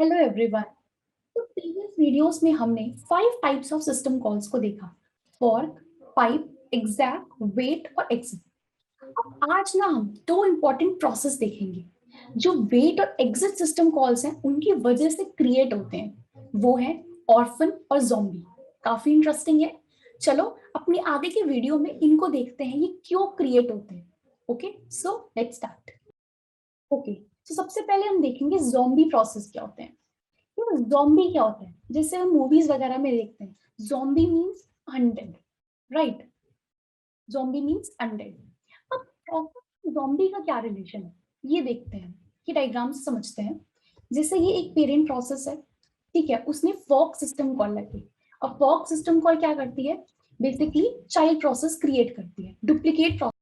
Hello everyone. तो previous videos में हमने 5 टाइप्स ऑफ सिस्टम कॉल्स को देखा। फॉर्क, पाइप, एग्जैक्ट, वेट और एग्जिट। अब आज ना हम दो इंपॉर्टेंट प्रोसेस देखेंगे जो वेट और एग्जिट सिस्टम कॉल्स हैं उनकी वजह से क्रिएट होते हैं। वो है ऑर्फन और ज़ॉम्बी। काफी इंटरेस्टिंग है। चलो अपनी आगे के वीडियो में इनको देखते हैं ये क्यों क्रिएट होते हैं। Okay, so let's start. Okay, तो सबसे पहले हम देखेंगे ज़ॉम्बी प्रोसेस क्या होते हैं। ज़ॉम्बी क्या होता है, जैसे हम मूवीज वगैरह में देखते हैं, zombie means undead, right. Zombie means undead. अब ज़ॉम्बी का क्या रिलेशन है ये देखते हैं, कि डायग्राम से समझते हैं। जैसे ये एक पेरेंट प्रोसेस है, ठीक है, उसने फॉक सिस्टम कॉल लगी। अब फॉक सिस्टम कॉल क्या करती है, बेसिकली चाइल्ड प्रोसेस क्रिएट करती है, duplicate process.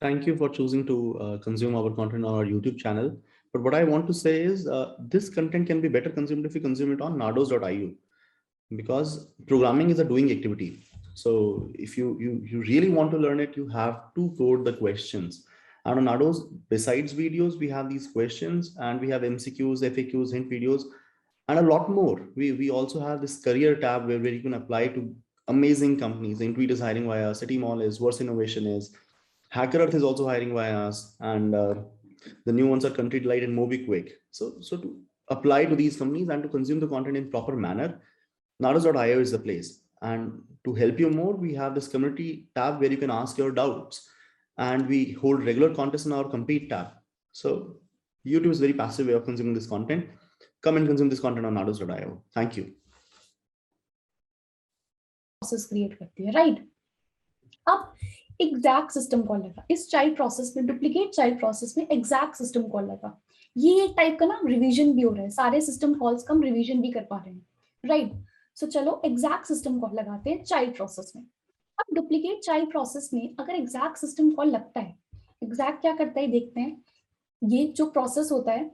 Thank you for choosing to consume our content on our YouTube channel. But what I want to say is this content can be better consumed if you consume it on nardos.io, because programming is a doing activity. So if you really want to learn it, you have to code the questions. And on Nardos, besides videos, we have these questions and we have MCQs, FAQs, hint videos, and a lot more. We also have this career tab where you can apply to amazing companies. Intuit is hiring via us, City Mall is, Verse Innovation is, Hacker Earth is also hiring via us, and the new ones are Country Delight and MobiQuick. So to apply to these companies and to consume the content in proper manner, Naros.io is the place. And to help you more, we have this community tab where you can ask your doubts, and we hold regular contests in our compete tab. So YouTube is a very passive way of consuming this content. Come and consume this content on Naros.io. Thank you. Create करती है, right. अब exact system call लगा इस child process में, duplicate child process में exact system call लगा। ये एक टाइप का ना रिवीजन भी हो रहा है, सारे सिस्टम कॉल्स का हम रिवीजन भी कर पा रहे हैं, राइट। सो चलो एग्जैक्ट सिस्टम कॉल लगाते हैं चाइल्ड प्रोसेस में। अब डुप्लीकेट चाइल्ड प्रोसेस में अगर एग्जैक्ट सिस्टम कॉल लगता है, एग्जैक्ट क्या करता है देखते हैं। ये जो प्रोसेस होता है,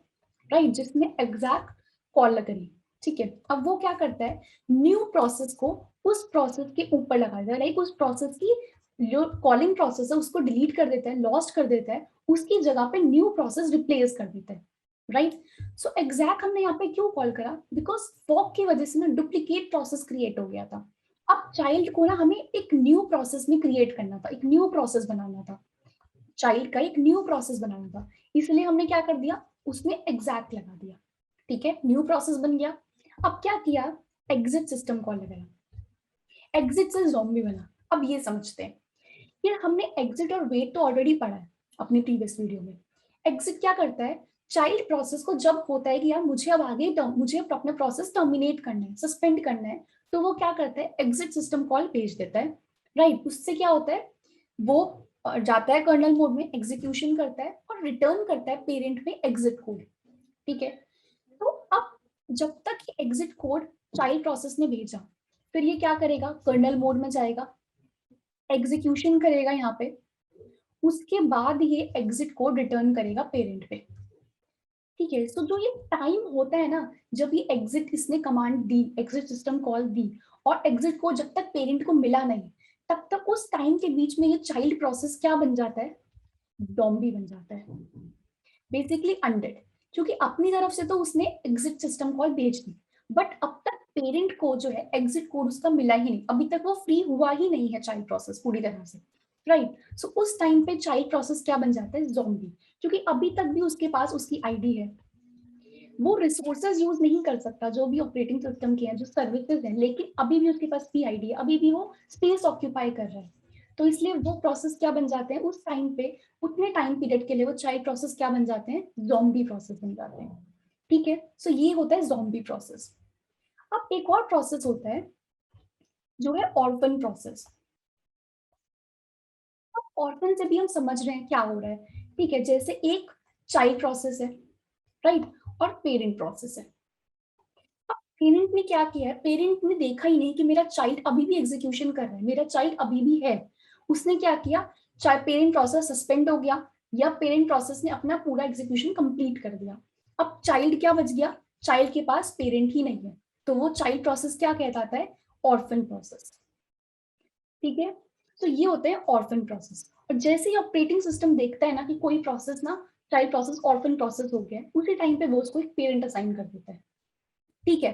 राइट, जिसमें एग्जैक्ट कॉल लग रही, ठीक है, अब वो क्या करता है, न्यू प्रोसेस को उस प्रोसेस के ऊपर लगा देता है, लाइक उस प्रोसेस की जो कॉलिंग प्रोसेस है उसको डिलीट कर देता है, लॉस्ट कर देता है, उसकी जगह पे न्यू प्रोसेस रिप्लेस कर देता है, राइट। सो एग्जैक्ट हमने यहाँ पे क्यों कॉल करा, बिकॉज फॉक की वजह से ना डुप्लीकेट प्रोसेस क्रिएट हो गया था। अब चाइल्ड को ना हमें एक न्यू प्रोसेस में क्रिएट करना था, एक न्यू प्रोसेस बनाना था, चाइल्ड का एक न्यू प्रोसेस बनाना था, इसलिए हमने क्या कर दिया, उसमें एग्जैक्ट लगा दिया, ठीक है, न्यू प्रोसेस बन गया। अब क्या किया, एग्जिट सिस्टम कॉल लगाया, एग्जिट से ज़ॉम्बी बना। अब ये समझते हैं, ये हमने एग्जिट और वेट तो ऑलरेडी पढ़ा है अपनी प्रीवियस वीडियो में। एग्जिट क्या करता है, चाइल्ड प्रोसेस को जब होता है कि यार मुझे अब आगे मुझे अपना प्रोसेस टर्मिनेट करना है, सस्पेंड करना है, तो वो क्या करता है, एग्जिट सिस्टम कॉल भेज देता है, राइट। उससे क्या होता है, वो जाता है कर्नल मोड में, एग्जीक्यूशन करता है और रिटर्न करता है पेरेंट में एग्जिट कोड, ठीक है। तो अब जब तक ये एग्जिट कोड चाइल्ड प्रोसेस ने भेजा, फिर ये क्या करेगा, कर्नल मोड में जाएगा, एग्जीक्यूशन करेगा यहाँ पे, उसके बाद ये एग्जिट कोड रिटर्न करेगा पेरेंट पे, ठीक है। सो जो ये टाइम होता है ना, जब ये एग्जिट इसने कमांड दी, एग्जिट सिस्टम कॉल दी, और एग्जिट कोड जब तक पेरेंट को मिला नहीं, तब तक उस टाइम के बीच में ये चाइल्ड प्रोसेस क्या बन जाता है, ज़ॉम्बी बन जाता है, बेसिकली अनडेड। क्योंकि अपनी तरफ से तो उसने एग्जिट सिस्टम कॉल भेज दी, बट अब तक पेरेंट को जो है एग्जिट कोड उसका मिला ही नहीं, अभी तक वो फ्री हुआ ही नहीं है चाइल्ड प्रोसेस पूरी तरह से, राइट। सो उस टाइम पे चाइल्ड प्रोसेस क्या बन जाता है, ज़ॉम्बी। क्योंकि अभी तक भी उसके पास उसकी आईडी है, वो रिसोर्सेज यूज नहीं कर सकता जो भी ऑपरेटिंग सिस्टम के हैं, जो सर्विसेज हैं, लेकिन अभी भी उसके पास भी आईडी है, अभी भी वो स्पेस ऑक्यूपाई कर रहा है। तो इसलिए वो प्रोसेस क्या बन जाते हैं उस टाइम पे, उतने टाइम पीरियड के लिए वो चाइल्ड प्रोसेस क्या बन जाते हैं, ज़ॉम्बी प्रोसेस बन जाते हैं, ठीक है। सो ये होता है ज़ॉम्बी प्रोसेस। अब एक और प्रोसेस होता है जो है ऑर्फन प्रोसेस। अब ऑर्फन से भी हम समझ रहे हैं क्या हो रहा है, ठीक है। जैसे एक चाइल्ड प्रोसेस है, राइट, और पेरेंट प्रोसेस है। पेरेंट ने क्या किया है, पेरेंट ने देखा ही नहीं कि मेरा चाइल्ड अभी भी एग्जीक्यूशन कर रहा है, मेरा चाइल्ड अभी भी है। उसने क्या किया, चाहे पेरेंट प्रोसेस सस्पेंड हो गया, या पेरेंट प्रोसेस ने अपना पूरा एग्जीक्यूशन कंप्लीट कर दिया। अब चाइल्ड क्या बच गया, चाइल्ड के पास पेरेंट ही नहीं है, तो वो चाइल्ड प्रोसेस क्या कहलाता है, ऑर्फन प्रोसेस, ठीक है। तो ये होते हैं ऑर्फन प्रोसेस। और जैसे ही ऑपरेटिंग सिस्टम देखता है ना कि कोई प्रोसेस ना चाइल्ड प्रोसेस ऑर्फन प्रोसेस हो गया, उसी टाइम पे वो उसको एक पेरेंट असाइन कर देता है, ठीक है।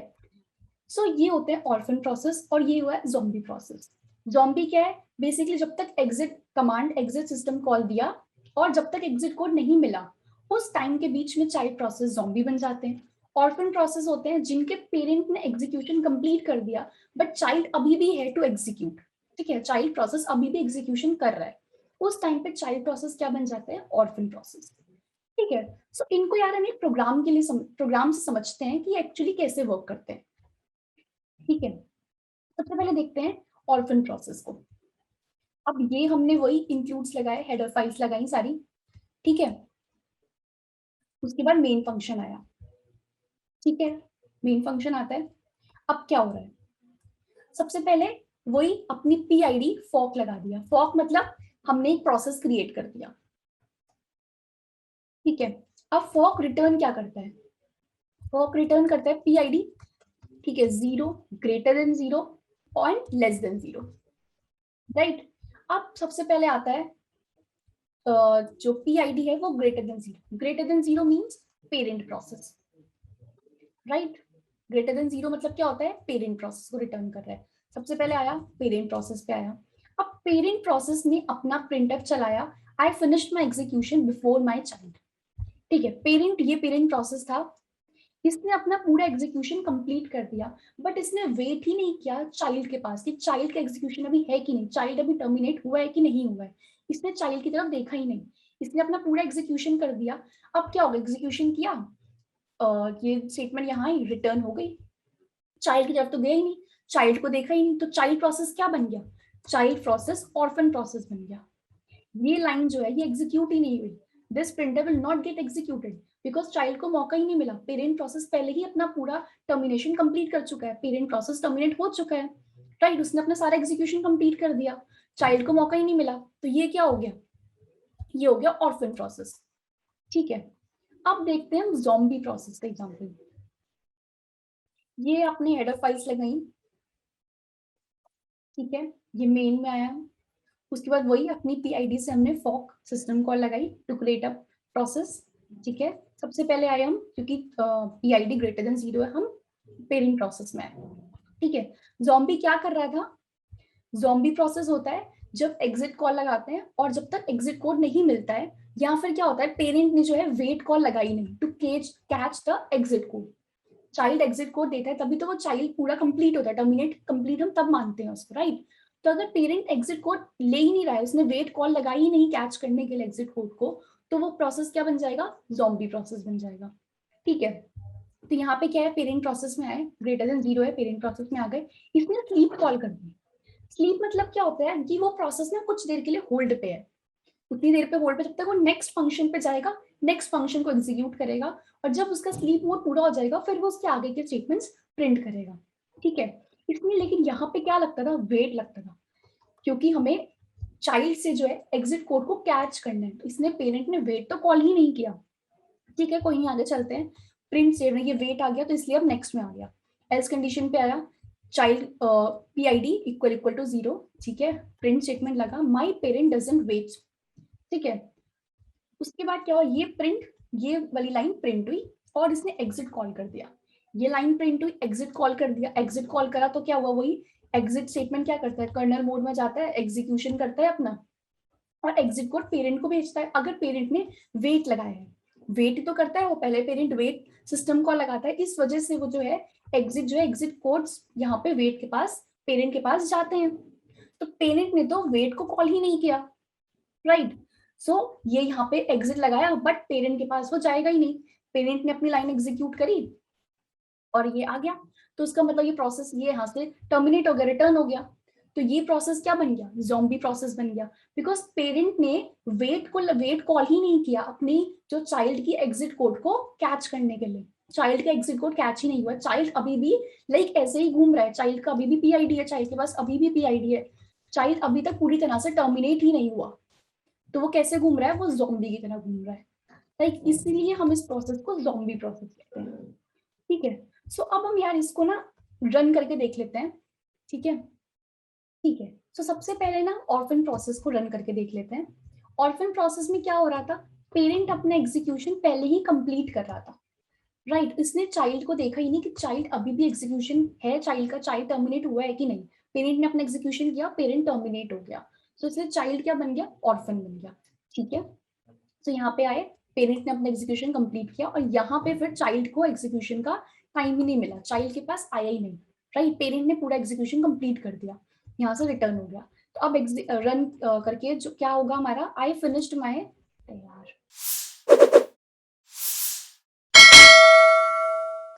सो ये होते हैं ऑर्फन प्रोसेस, और ये हुआ है ज़ॉम्बी प्रोसेस। ज़ॉम्बी क्या है, बेसिकली जब तक exit command, exit system call दिया और जब तक एग्जिट कोड नहीं मिला, उस टाइम के बीच में चाइल्ड प्रोसेस ज़ॉम्बी बन जाते हैं। ऑर्फन प्रोसेस होते हैं जिनके पेरेंट ने एग्जीक्यूशन कंप्लीट कर दिया बट चाइल्ड अभी भी है टू एग्जीक्यूट, ठीक है, चाइल्ड प्रोसेस अभी भी एग्जीक्यूशन कर रहा है, उस टाइम पे चाइल्ड प्रोसेस क्या बन जाते हैं, ऑर्फन प्रोसेस, ठीक है। सो इनको यार हम एक प्रोग्राम के लिए प्रोग्राम से समझते हैं कि एक्चुअली कैसे वर्क करते हैं, ठीक है। सबसे पहले देखते हैं ऑर्फन प्रोसेस को। अब ये हमने वही इंक्लूड्स लगाए, हेडर फाइल्स लगाई सारी, ठीक है। उसके बाद मेन फंक्शन आया, ठीक है, मेन फंक्शन आता है। अब क्या हो रहा है, सबसे पहले वही अपनी पीआईडी फॉक लगा दिया, फॉक मतलब हमने एक प्रोसेस क्रिएट कर दिया, ठीक है। अब फॉक रिटर्न क्या करता है, फॉक रिटर्न करता है पीआईडी, ठीक है, 0 ग्रेटर देन 0 और लेस देन 0, राइट। अब सबसे पहले आता है जो पीआईडी है वो greater than 0, greater than 0 means parent process, right. Greater than 0 मतलब क्या होता है, पेरेंट प्रोसेस को रिटर्न कर रहा है। सबसे पहले आया पेरेंट प्रोसेस पे आया। अब पेरेंट प्रोसेस ने अपना प्रिंटफ चलाया, I finished my execution before my child, ठीक है। पेरेंट, ये पेरेंट प्रोसेस था, इसने अपना पूरा एग्जीक्यूशन कंप्लीट कर दिया, बट इसने वेट ही नहीं किया चाइल्ड के पास कि चाइल्ड का एग्जीक्यूशन अभी है कि नहीं, चाइल्ड अभी टर्मिनेट हुआ है कि नहीं हुआ है, इसने चाइल्ड की तरफ देखा ही नहीं, इसने अपना पूरा एग्जीक्यूशन कर दिया। अब क्या होगा, एग्जीक्यूशन किया, ये स्टेटमेंट यहाँ ही रिटर्न हो गई, चाइल्ड की तरफ तो गया ही नहीं, चाइल्ड को देखा ही नहीं, तो चाइल्ड प्रोसेस क्या बन गया, चाइल्ड प्रोसेस ऑर्फन प्रोसेस बन गया। ये लाइन जो है ये एग्जीक्यूट ही नहीं हुई, this printer will not gate executed because child को मौका ही नहीं मिला, पेरेंट प्रोसेस पहले ही अपना पूरा टर्मिनेशन कंप्लीट कर चुका है, पेरेंट प्रोसेस टर्मिनेट हो चुका है, राइट, उसने अपना सारा एग्जीक्यूशन कंप्लीट कर दिया, चाइल्ड को मौका ही नहीं मिला, तो ये क्या हो गया, ये हो गया ऑर्फन प्रोसेस, ठीक है। अब देखते हैं ज़ॉम्बी प्रोसेस का एग्जांपल। ये अपनी हेडर फाइल्स लगाई, ठीक है, ये मेन में आया, उसके बाद वही अपनी पीआईडी से हमने फॉक सिस्टम कॉल लगाई टू क्रिएट अ प्रोसेस, ठीक है। सबसे पहले आए हम, क्योंकि पीआईडी ग्रेटर देन 0 है, हम पेरेंट प्रोसेस में आए, ठीक है। ज़ॉम्बी क्या कर रहा था, ज़ॉम्बी प्रोसेस होता है जब एग्जिट कॉल लगाते हैं और जब तक एग्जिट कोड नहीं मिलता है, या फिर क्या होता है, पेरेंट ने जो है वेट कॉल लगाई नहीं to catch the exit code, child exit code देता है तभी तो वो चाइल्ड पूरा कंप्लीट होता है, टर्मिनेट कंप्लीट हम तब मानते हैं उसको, राइट। तो अगर पेरेंट एग्जिट कोड ले ही नहीं रहा है, उसने वेट कॉल लगाई ही नहीं कैच करने के लिए एग्जिट कोड को, तो वो प्रोसेस क्या बन जाएगा, ज़ॉम्बी प्रोसेस बन जाएगा, ठीक है। तो यहाँ पे क्या है, पेरेंट प्रोसेस में आए, ग्रेटर देन 0 है, पेरेंट प्रोसेस में आ गए, इसने स्लीप कॉल कर दी। स्लीप मतलब क्या होता है कि वो प्रोसेस ना कुछ देर के लिए होल्ड पे है, उतनी देर पे होल्ड पे जब तक वो नेक्स्ट फंक्शन पे जाएगा, नेक्स्ट फंक्शन को एग्जीक्यूट करेगा, और जब उसका स्लीप मोड पूरा हो जाएगा फिर वो उसके आगे के स्टेटमेंट्स प्रिंट करेगा, ठीक है। इसमें लेकिन यहाँ पे क्या लगता था, वेट लगता था, क्योंकि हमें चाइल्ड से जो है एग्जिट कोड को कैच करना है, तो इसने पेरेंट ने वेट तो कॉल ही नहीं किया, ठीक है, कोई नहीं, आगे चलते हैं। प्रिंट स्टेटमेंट, ये वेट आ गया तो इसलिए अब नेक्स्ट में आ गया, एल्स कंडीशन पे आया, child PID equal equal to 0, ठीक है, प्रिंट स्टेटमेंट लगा, माय पेरेंट डजंट वेट, ठीक है। उसके बाद क्या हुआ, ये प्रिंट, ये वाली लाइन प्रिंट हुई और इसने एग्जिट कॉल कर दिया, ये लाइन प्रिंट हुई, एग्जिट कॉल कर दिया, एग्जिट कॉल करा तो क्या हुआ, वही एग्जिट स्टेटमेंट क्या करता है, कर्नल मोड में जाता है, एग्जीक्यूशन करता है अपना, और एग्जिट कोड पेरेंट को भेजता है, अगर पेरेंट ने वेट लगाया है, वेट ही तो करता है वो, पहले पेरेंट वेट सिस्टम कॉल लगाता है, इस वजह से वो जो है एग्जिट, जो है एग्जिट कोड्स यहाँ पे वेट के पास, पेरेंट के पास जाते हैं, तो पेरेंट ने तो वेट को कॉल ही नहीं किया, राइट। सो ये यहाँ पे एग्जिट लगाया बट पेरेंट के पास वो जाएगा ही नहीं, पेरेंट ने अपनी लाइन एग्जीक्यूट करी और ये आ गया, तो इसका मतलब ये प्रोसेस ये यहाँ से टर्मिनेट हो गया, रिटर्न हो गया, तो ये प्रोसेस क्या बन गया, ज़ॉम्बी प्रोसेस बन गया, बिकॉज पेरेंट ने वेट कॉल ही नहीं किया अपनी जो चाइल्ड की एग्जिट कोड को कैच करने के लिए, चाइल्ड का एग्जिट कोड कैच ही नहीं हुआ, चाइल्ड अभी भी लाइक ऐसे ही घूम रहा है, चाइल्ड का अभी भी पीआईडी है, चाइल्ड के पास अभी भी पीआईडी है, चाइल्ड अभी तक पूरी तरह से टर्मिनेट ही नहीं हुआ, तो वो कैसे घूम रहा है, वो ज़ॉम्बी की तरह घूम रहा है, लाइक इसलिए हम इस प्रोसेस को ज़ॉम्बी प्रोसेस कहते हैं, ठीक है। सो अब हम यार इसको ना रन करके देख लेते हैं, ठीक है, ठीक है। सो सबसे पहले ना ऑर्फन प्रोसेस को रन करके देख लेते हैं। ऑर्फन प्रोसेस में क्या हो रहा था, पेरेंट अपना एग्जीक्यूशन पहले ही कंप्लीट कर रहा था, राइट इसने चाइल्ड को देखा ही नहीं कि चाइल्ड अभी भी एग्जीक्यूशन है, चाइल्ड का, चाइल्ड टर्मिनेट हुआ है कि नहीं। पेरेंट ने अपना एग्जीक्यूशन किया, पेरेंट टर्मिनेट हो गया, तो इसलिए चाइल्ड क्या बन गया, ऑर्फन बन गया। ठीक है, तो यहाँ पे आए, पेरेंट ने अपना एग्जीक्यूशन कंप्लीट किया, और यहाँ पे फिर चाइल्ड को एग्जीक्यूशन का टाइम ही नहीं मिला, चाइल्ड के पास आया ही नहीं, राइट पेरेंट ने पूरा एग्जीक्यूशन कंप्लीट कर दिया, यहाँ से रिटर्न हो गया। तो अब रन करके जो क्या होगा हमारा, आई फिनिश्ड माई, यार